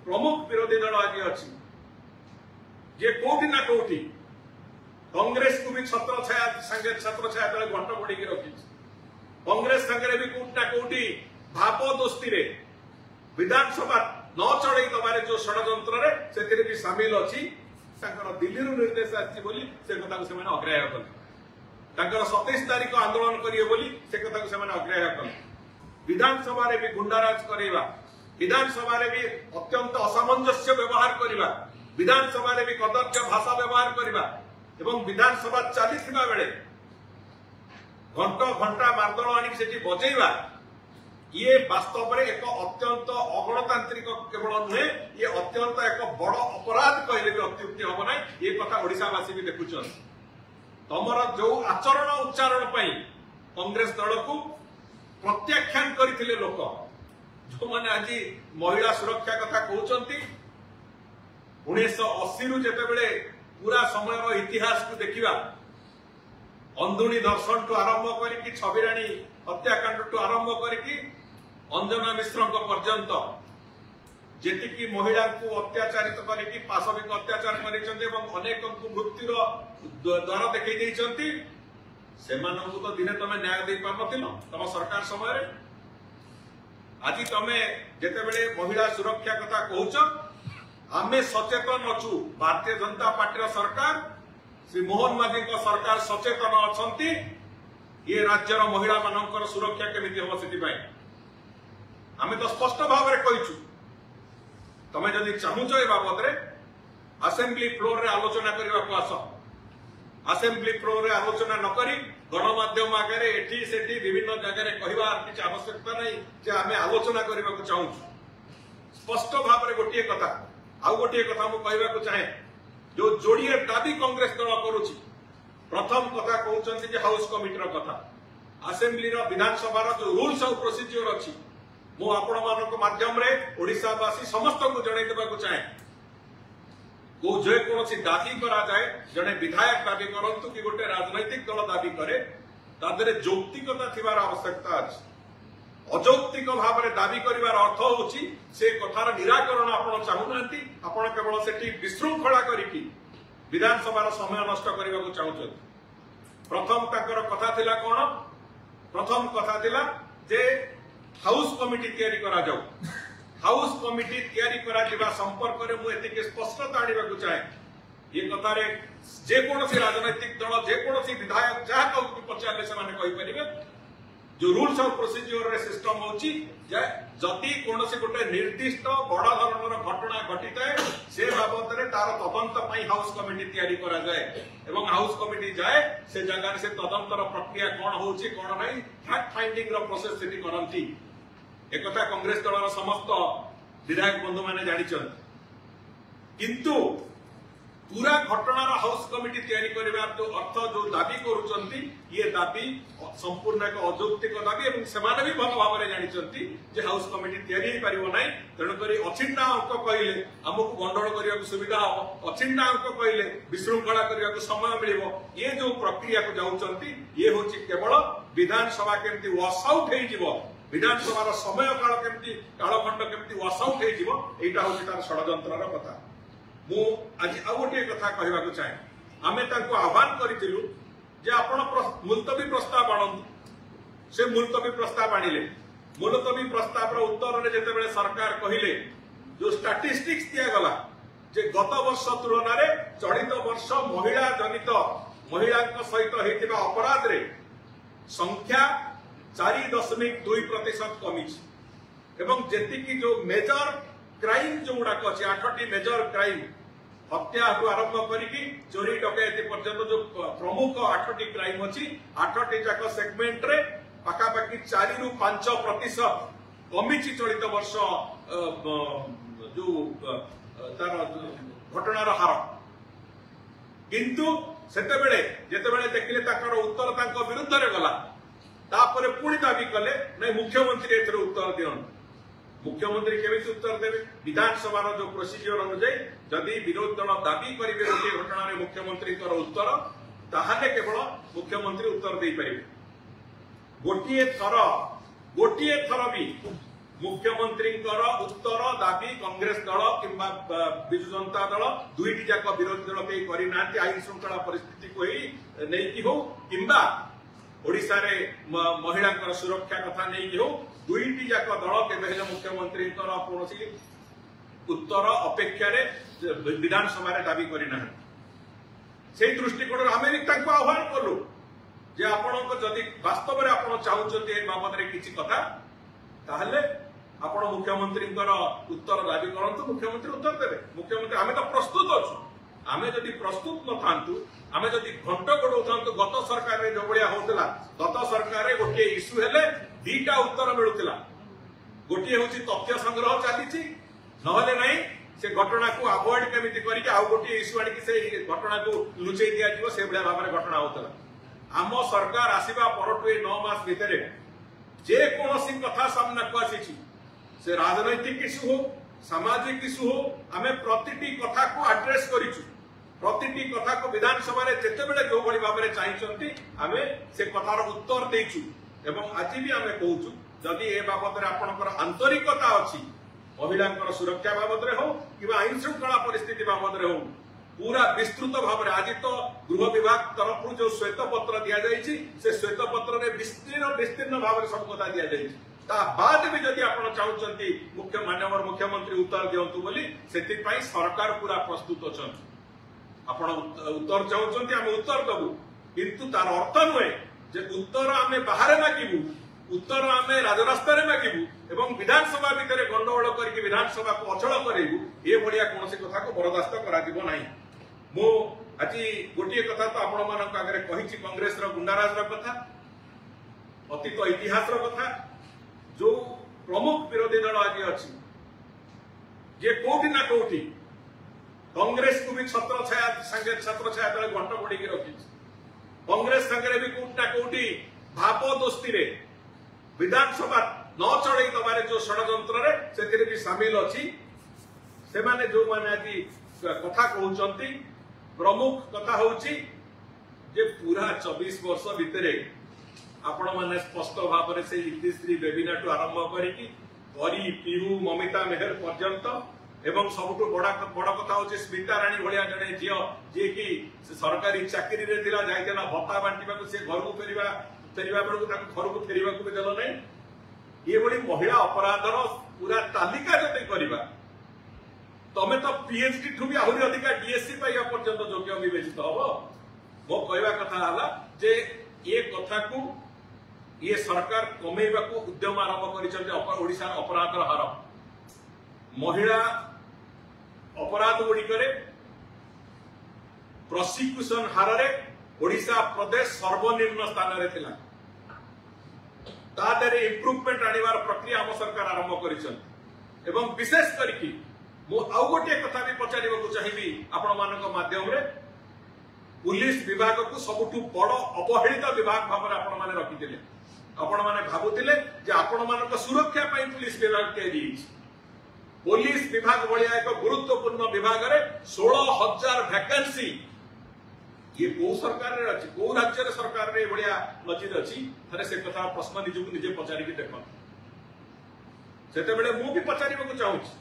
प्रमुख विरोधी दल आज अच्छी जे कोठी ना कोठी कांग्रेस को भी छत्र छाया तले घंट पड़ी रखी कांग्रेस संगे भी कोठी ना कोठी भाप दोस्ती रे विधानसभा न चढ़ई दबारे जो षड्यंत्र से भी सामिल अच्छी दिल्ली निर्देश आसी से कथा को अग्राह्य कले 27 तारीख आंदोलन करेंगे से कथा को अग्राह्य कले विधानसभा भी गुंडाराज करवा विधानसभा भी अत्यंत असामंजस्य व्यवहार करवा विधानसभा भी कदर्य भाषा व्यवहार करवा एवं विधानसभा चली बेले घंटा घंटा मार्दल आनिक बजेवा ये वास्तव में एक अत्यंत अगणतांत्रिक केवल नुहे ये अत्यंत एक बड़ अपराध कहले भी अत्युक्ति हम ना ये कथा ओडिशावासी भी देखुछन तमर जो आचरण उच्चारण पाई कांग्रेस दल को प्रत्याख्यान करथिले लोक जो माने आज महिला सुरक्षा कथा कहउचंती 1980 रु जेतेबेले पूरा समय इतिहास को देखिबा अंधुणी दर्शन टू आरंभ करिकी छबिराणी हत्याकांड टू आरंभ करिकी अंजना मिश्र पर्यंत जेतिकी महिला को अत्याचारित करिकी पाशविक अत्याचार करिसंते एवं अनेक को मृत्युर द्वार देखै दैचंती सेमानंकु तो दिने तमे न्याय दे पारनथिलो तम सरकार समय रे आज तमे जेतेबेले महिला सुरक्षा कथा कहउछ आमे सचेतन अछु भारतीय जनता पार्टी सरकार श्री मोहन माझी सरकार सचेतन अछंती ये राज्यर महिला मानकर सुरक्षा केमिति हम से आमे तो स्पष्ट भाव में कहीचु तमे जदि चाहूच ए बाबद रे असेंबली फ्लोर रे आलोचना करबा को आस असेंबली फ्लोर रे आलोचना न करी गणमाध्यम आगे एठी सेठी विभिन्न जगह कहवा किसी आवश्यकता नहीं जे आमे आलोचना करबा को चाहूच स्पष्ट भाव में गोटे कथा आउ गोटे कथा मु कहबा को चाहे जो जोड़िए दाबी कांग्रेस दल करुछि प्रथम कथा कहउछन्ति जे हाउस कमिटी रो कथा असेंबली रो विधानसभा रो जो रूल्स और प्रोसीजर अछि मु आपण मानक माध्यम रे ओडिशावासी समस्त को जणै देबा को चाहे को जे कोनोसी दाबी करा जाए जणे विधायक दाबी करंतु कि गोटे राजनैतिक दल दाबी करे तादरे यौक्तिकता थिबार आवश्यकता अछि अजौक्तिक भाव में दाबी करिवार अर्थ होछि से कथार निराकरण आपण चाहुनांती आपण केवल सेठी विशृंखला करिकी विधानसभा रो समय नष्ट करबा को चाहुछथि प्रथम ताकर कथा थिला कोन प्रथम कथा थिला जे हाउस कमिटी तैयारी करा जाऊ हाउस कमिटी तैयारी करा जिबा संपर्क रे मु एतिके स्पष्टता आनिबा को चाहे ये कथा रे जे कोनोसी राजनैतिक दल जे कोनोसी विधायक जहा को पचारले से माने कहि परिबे जो रूल्स और प्रोसीजर रे सिस्टम होची जति कोनोसी गोटे निर्दिष्ट बड़ धरणर घटना घटित है से बाबद रे तार तदंत पई हाउस कमिटी तैयारी करा जाए एवं हाउस कमिटी जाए से जगह से तदंतर प्रक्रिया कोन होची कोन नहीं फैक्ट फाइंडिंग रो प्रोसेस सेठी करंती एक कथा कांग्रेस दलर समस्त विधायक बंधु माने जानिछन किंतु पूरा घटनार हाउस कमिटी तैयारी करिबार जो अर्थ जो दाबी करूचंती ये दाबी संपूर्ण एक अजौक्तिक दाबी एवं सेमाने भी भल भाव में जानिचंती जे हाउस कमिटी तैयारी ही परिबो नै तेणु करी अचिंता अंक कहले हमकु गंडोळ करिया को सुविधा हो अचिंता अंक कहले विशृंखला करिया को समय मिलिबो ये जो प्रक्रिया को जाउचंती ये होची केवल विधानसभा केमती वॉश आउट हे जीवो विधानसभा समय काल केमती कालखंड केमती वॉश आउट हे जीवो एटा होची तार षडयंत्रर कथा मु आज आ गोटे कथा कहबा को चाहे आमे तांको आह्वान करितिलु जे आपण मुलतवी प्रस्ताव आणंतु से मुलतवी प्रस्ताव आनिले मुलतवी प्रस्ताव रो उत्तर रे जेते बेले सरकार कहिले जो स्टैटिस्टिक्स दिया गला जे गत वर्ष तुलना रे चलित वर्ष महिला जनित महिला सहित हेतिबा अपराध रे संख्या 4.2% कमी एवं जेतिकी जो मेजर क्राइम जो गुड़ाक अच्छे 8टी मेजर क्राइम हत्या आरंभ करिकी चोरी डकैती पर्यंत जो प्रमुख 8टी क्राइम अच्छी 8टी जाक सेगमेंट रे पाखापाखि 4 रु 5% कमी चलित वर्ष जो तार घटनार हार किंतु सेते बेले जेते बेले देखिले ताकर उत्तर तांको विरुद्ध रे गला तापरे पुणी दाबी कले नै मुख्यमंत्री एथरे उत्तर दियन मुख्यमंत्री केमिति उत्तर देवे विधानसभा जो प्रोसीजर अनुसार जदि विरोधी दल दाबी करेंगे गोटे घटना मुख्यमंत्री उत्तर ताहले केवल मुख्यमंत्री उत्तर दे पारे गोटे थर भी मुख्यमंत्री उत्तर दाबी कांग्रेस दल किंबा विजु जनता दल दुईटी जाक विरोधी दल कई करना आईन श्रृंखला परिस्थिति को नहीं हो किंबा ओडिशा रे महिला सुरक्षा कथा नहीं हो दुईटी जाक दल केबे मुख्यमंत्री कौन उत्तर अपेक्षा विधानसभा रे दाबी करना से दृष्टिकोण आम भी आह्वान कलु जे आपण जदि वास्तव में आप चाहते बाबद किसी कथा ताहले आपण मुख्यमंत्री उत्तर दाबी करंतु मुख्यमंत्री उत्तर देवे मुख्यमंत्री आमे तो प्रस्तुत अच्छु आमे जदि प्रस्तुत न थांतु आमे जदि घंट गोड़ौ थांतु गत सरकार रे जो बलिया होतला गत सरकार रे गोटे इश्यू हेले दीटा उत्तर मिलुतला गोटे होची तथ्य संग्रह चलीची नहले नहीं से घटना को अवॉइड केमिति करिके आ गोटे इश्यू आनी से घटना को लुचेई दिया जीवो से बलिया भाबरे घटना होतला आम सरकार आसीबा परटु 9 मास भितरे जे कोनोसी कथा सामना को आसीची से राजनैतिक इश्यू हो सामाजिक इश्यू हो आमे प्रतिटी कथा को एड्रेस करिछु प्रतिटी कथा को विधानसभा रे जेते बेले जो बड़ी भाबरे चाहिचंती आमे से कथार उत्तर देइछु एवं आज भी आमे कहूछु जदि ए बाबत रे आपनकर आंतरिकता अछि महिलांकर सुरक्षा बाबद रे हो किबा आईन श्रृंखला परिस्थिति बाबद रे हो पूरा विस्तृत भाव में आज तो गृह विभाग तरफ जो श्वेत पत्र दि जाइए से श्वेत पत्र में विस्तीर्ण भाव में सब कथा दि जाइए बाद भी जदि आप चाहते माननीय मुख्यमंत्री उत्तर दिंतु बोली से सरकार पूरा प्रस्तुत अच्छा आप उत्तर चाहते आम उत्तर दबु किंतु तार अर्थ नुहे जे उत्तर आम बाहर मागिबू उत्तर आम राजरास्तार मागिबू एवं विधानसभा भितर गंडगोल करके विधानसभा को अचल करेबू ये भाया कौन कथा को बरदास्त करा मु आज गोटे कथा तो आपण मान आगे कही कांग्रेस गुंडाराज कथा अतीत इतिहास कथा जो प्रमुख विरोधी दल आज अच्छी जे कोठी ना कोठी कांग्रेस को भी छत्र छाया तले घंट घोड़ी रखी कांग्रेस संगे भी कोठी ना कोठी भाप दोस्ती रे विधानसभा न चढ़ई दबारे जो षड्यंत्र रे से भी सामिल अच्छी से माने जो माने आज कथा कहउचंती प्रमुख कथा होची जे पूरा 24 वर्ष भितरे आपण माने स्पष्ट भाव में से इतिश्री बेबिना टू आरंभ करिकी परी पिहू ममिता मेहर पर्यंत एवं सबुठ बड़ा कथा होची स्मिता रानी भलिया जने झियो जे कि सरकारी चाकरी रे थिला जाइतेना भत्ता बांटीबा को से घर को फेरिबा बेलू घर को फेरिबा को भी देलो नै ये बड़ी महिला अपराधर पूरा तालिका जते करबा तमे तो पीएचडी ठू भी आहरी अधिका डीएससी पाइबा पर्यंत योग्य विवेचित हबो मो कहवा कथा हला जे ये कथा को ये सरकार कमेबा को उद्यम आरंभ करिसते ओडिसा अपराधर हार महिला अपराध गुड़िकरे प्रोसिक्यूशन हार रे ओडिसा प्रदेश सर्वनिम्न स्थान रे थिला तादरे इम्प्रूवमेंट आनिबार प्रक्रिया हम सरकार आरंभ करिसते एवं विशेष करके मु आउ गोटे कथा भी पचारिबा चाहिए आपण मानक माध्यम रे पुलिस विभाग को सबुठु बड़ अवहेलित विभाग भाव आपण माने रखिथिले आपण माने भाबुथिले जे आपण मानक सुरक्षा पई पुलिस विभाग के दिछि पुलिस विभाग भलिया एक गुरुत्वपूर्ण विभाग रे 16000 वैकेंसी ये को सरकार रे अछि को राज्य रे सरकार रे भलिया नजीर अछि थरे से कथा प्रश्न निजु निजे पचारि के देखो सेते बेले मु भी पचारिबा को चाहूछि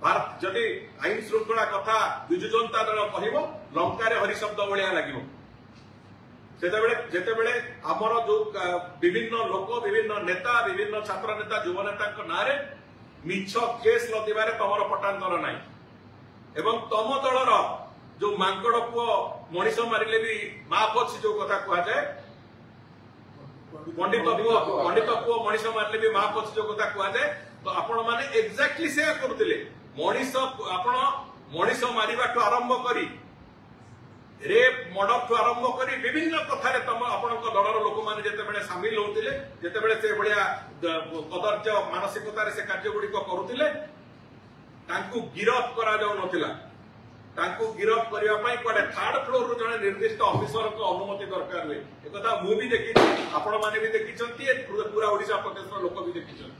भारत जदि आईन श्रृंखला कथा विजु जनता दल कहब लंकार हरि शब्द भाया लगे जेते बेले आमर जो विभिन्न लोक विभिन्न नेता विभिन्न छात्र नेता युव नेता ना मिछ केस लदिबारे तमर पटांतर नाई एवं तम दलर जो मांकड़ पुओ मनीष मारिले भी माफ अच्छी जो कथा कह जाए पंडित पुओ मनीष मारिले भी माफ अच्छी जो कथा कह जाए तो आपण माने एक्जाक्टली से करथिले मनीष आपण मनीष मारिबा ठू आरंभ करी रेप मर्डर ठू आरंभ करी विभिन्न कथा रे तम आपनक दलर लोक माने जेते बेले शामिल होतिले जेते बेले से बढिया कदर्य मानसिकता रे से कार्य गुडी को करूतिले तांकू गिरफ करा जाउ नथिला तांकू गिरफ करिया पई कोडे थर्ड फ्लोर रो जने निर्दिष्ट ऑफिसर को अनुमति दरकार हुए ए कथा मु भी देखि आपण माने भी देखिचंती पूरा ओडिसा प्रदेश रो लोक भी देखिचंती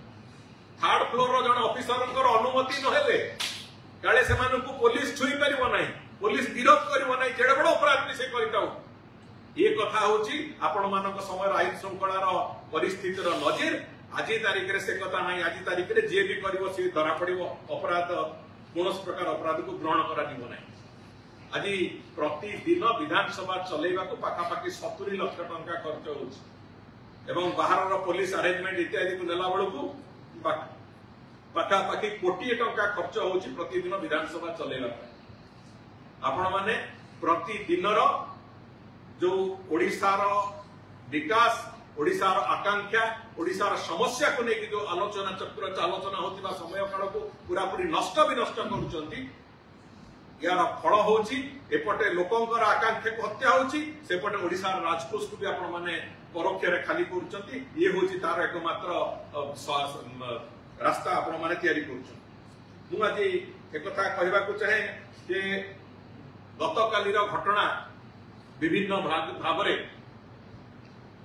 थर्ड फ्लोर रो जने ऑफिसर को अनुमति न हेले काले से मानकू पुलिस छुई परिबो नाही पुलिस गिरफ करिबो नाही जेडे बड़ अपराध भी से करिताउ ये कथा होची आपण मानक समय आईन श्रृंखलार परिस्थितिर नजीर आज तारीख में से कथा ना आज तारीख में जी भी कर धरा पड़ अपराध कौन प्रकार अपराध को ग्रहण करा ना आज प्रतिदिन विधानसभा चलैवा पाखापाखि 70 लाख टंका खर्च हो बाहर पुलिस अरेंजमेंट इत्यादि को नेला बेलू पाखापाखि कोटी टंका खर्च हो प्रतिदिन विधानसभा चलैवा आपण माने प्रतिदिन जो ओडिशार विकास ओडिशार आकांक्षा ओडिशार समस्या को लेकिन जो आलोचना चक्र आलोचना होता समय काल को पूरा पूरी नष्ट करुचंती यार फल होची एपटे लोकंकर आकांक्षा को हत्या होची सेपटे ओडिशार राजकोष को भी आपण माने परोक्ष रे खाली करुचंती ये होची तार एकमात्र रास्ता आपण माने तयारी करुचंती मु आज एक कथा कहबा को चाहे जे गतकालीर घटना विभिन्न भाव रे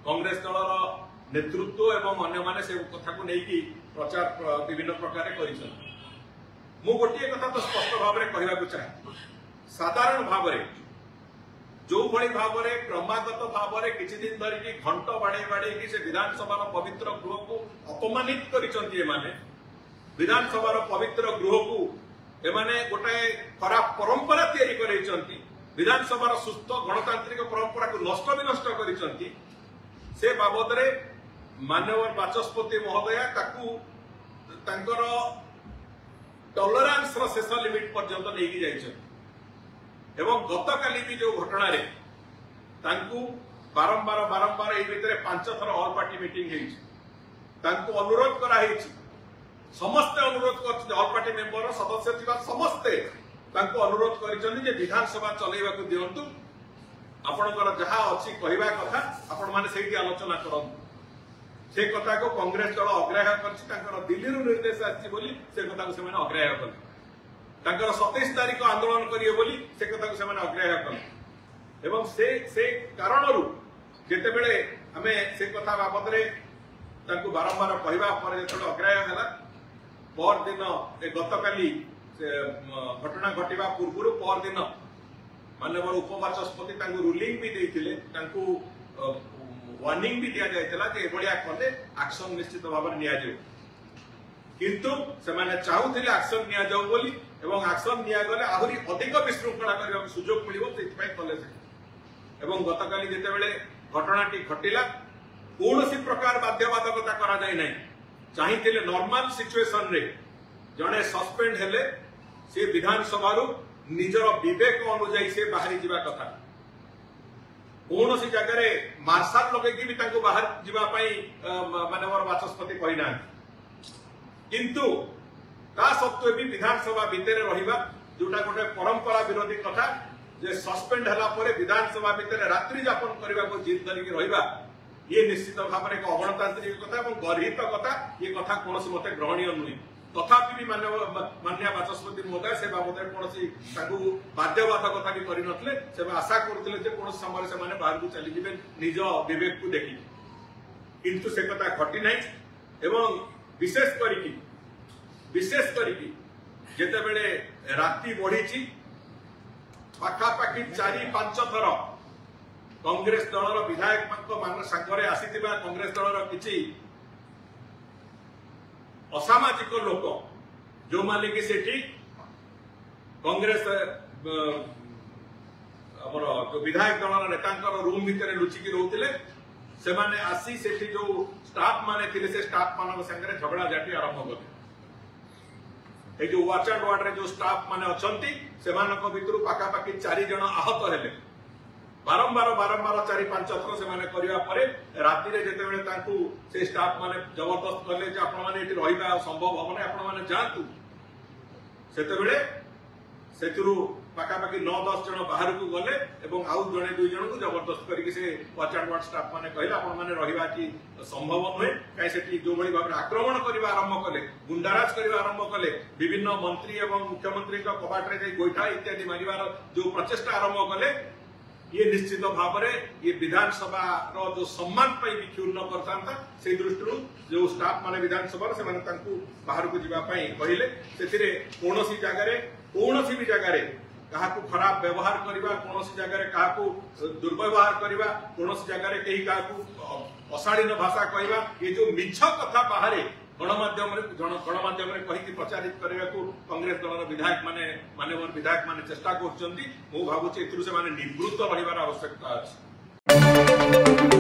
कांग्रेस दलर नेतृत्व एवं अन्य माने से कथा को लेकिन प्रचार विभिन्न प्रकार मु गोटे कथा तो स्पष्ट भाव में कहना चाहे साधारण भाव में जो भली भाव में क्रमागत भाव में किसी दिन धरिकी घंट बाड़े बाड़े से विधानसभा पवित्र गृह को अपमानित करिसंती एमाने विधानसभा पवित्र गृह को एमाने गोटे खराब परंपरा तैयारी करैचंती विधानसभा सुस्थ गणतांत्रिक परंपरा को नष्ट विनष्ट करिसंती से बाबद रे माननीय बाचस्पति महोदया तांकर टॉलरेंस रो शेष लिमिट पर्यंत लेके जाइछन एवं गतकाली भी जो घटना रे तांकू बारंबार बारंबार ए भितरे 5 थर ऑल पार्टी मीटिंग हेछि तांकू अनुरोध करा हेछि समस्त अनुरोध कर ऑल पार्टी मेंबर सदस्य थिबा समस्त तांकू अनुरोध करिछन जे विधानसभा चलेबा को दियंतु आपणकर जहा अछि कहबा कथा आपण माने सेठी आलोचना करन से कथा को कांग्रेस दल अग्राह्य करछि तांकर दिल्ली रो निर्देश आछि बोली से कथा को से माने अग्राह्य करले तांकर 27 तारिख आंदोलन करिए बोली से कथा को से माने अग्राह्य करले एवं से कारणरू जेते बेले हमें से कथा बाबद रे तांको बारंबार कहबा पर जेते अग्राह्य हला पर दिन ए गतकाली घटना घटिबा पूर्व पर दिन माननीय उपबाचस्पति रूलिंग भी देते वार्निंग भी दिया जाइतला जे एभलिया कले एक्शन निश्चित भाव में निया जाऊ किंतु से माने चाहूथिले एक्शन निया जाऊ बोली एवं एक्शन निया गले आहुरी अधिक विशृंखला करबा सुयोग मिलिबो सेति कले से एवं गतकाली जेते बेले घटनाटी घटिला कोनोसी प्रकार बाध्यबाधकता करा जाय नै चाहिथिले नॉर्मल सिचुएशन रे जणे सस्पेंड हेले से विधानसभा रु निजर विवेक अनुजाई से बाहरी जीवा कथा कौन सी जगह मार्शाल लगे भी बाहर जावाई माननीय बाचस्पति कहना किंतु ता सत्वे भी विधानसभा भितर रहिबा जोटा गोटे परंपरा विरोधी कथा जे सस्पेंड हला परे विधानसभा भितर रात्रि यापन करबा को जिद करिक रहिबा ये निश्चित भाव में एक अगणतांत्रिक कथा और गर्हित कथा ये कथा कौन मते ग्रहणीय नुहे तथापि भी माननीय बाचस्पति महोदय से बाबद कौन बाध्यबाधकता भी करनथले से आशा करथिले जे कौन समय से माने बाहर को चली जिबे निज विवेक को देखि किंतु से कथा घटी नहीं एवं विशेष करिकी जेते बेले राति बढ़ी पाखापाखि 4-5 थर कांग्रेस दलर विधायक मान सांगरे आसीथिबा कांग्रेस दलर किछि असामाजिक लोक जो माने कि सेठी कांग्रेस हमर जो विधायक दलर नेतांकर रूम भितर लुचिकी रहउतिले से माने आसी सेठी जो स्टाफ माने थिले से स्टाफ मानक संगे झगड़ा झाटी आरंभ कले ए जो वाच एंड वार्ड रे जो स्टाफ माने अछंती से मानक भितरु पाखापाखि 4 जण आहत हेले बारंबार 4-5 थर से माने करिया परे राति रे जेते बेले तांकू से स्टाफ माने जबरदस्त करले जे आपण माने एठी रहिबा संभव होबने आपण माने जातु सेते बेले सेतुरु पाखापाखि 9-10 जण बाहर को गले एवं आउ जणे 2 जण को जबरदस्त करिके से वाच एंड वार्ड स्टाफ माने कहले आपण माने रहिबा की संभव नहे काई सेठी जो बळी भाबरे आक्रमण करिबा आरंभ कले गुंडाराज करिबा आरंभ कले विभिन्न मंत्री एवं मुख्यमंत्री का कबाट रे गोइठा इत्यादि मारिबार जो प्रचेष्टा आरंभ कले ये निश्चित भाव में ये विधानसभा रो जो सम्मान पे भी क्षुण्ण करता से दृष्टि जो स्टाफ माने विधानसभा से बाहर को जीवा कहले से कौन भी जगह काहाकू खराब व्यवहार करवा कौन जगह काहाकू दुर्व्यवहार करवा कौन जगह कहीं काहाकू अशालीन भाषा कहवा ये जो मिछ कथा बाहर गणमाध्यम कहीकि प्रचारित करने को कांग्रेस दल विधायक माननीय विधायक माने चेष्टा कर भावुँ निवृत्त रही आवश्यकता अच्छी।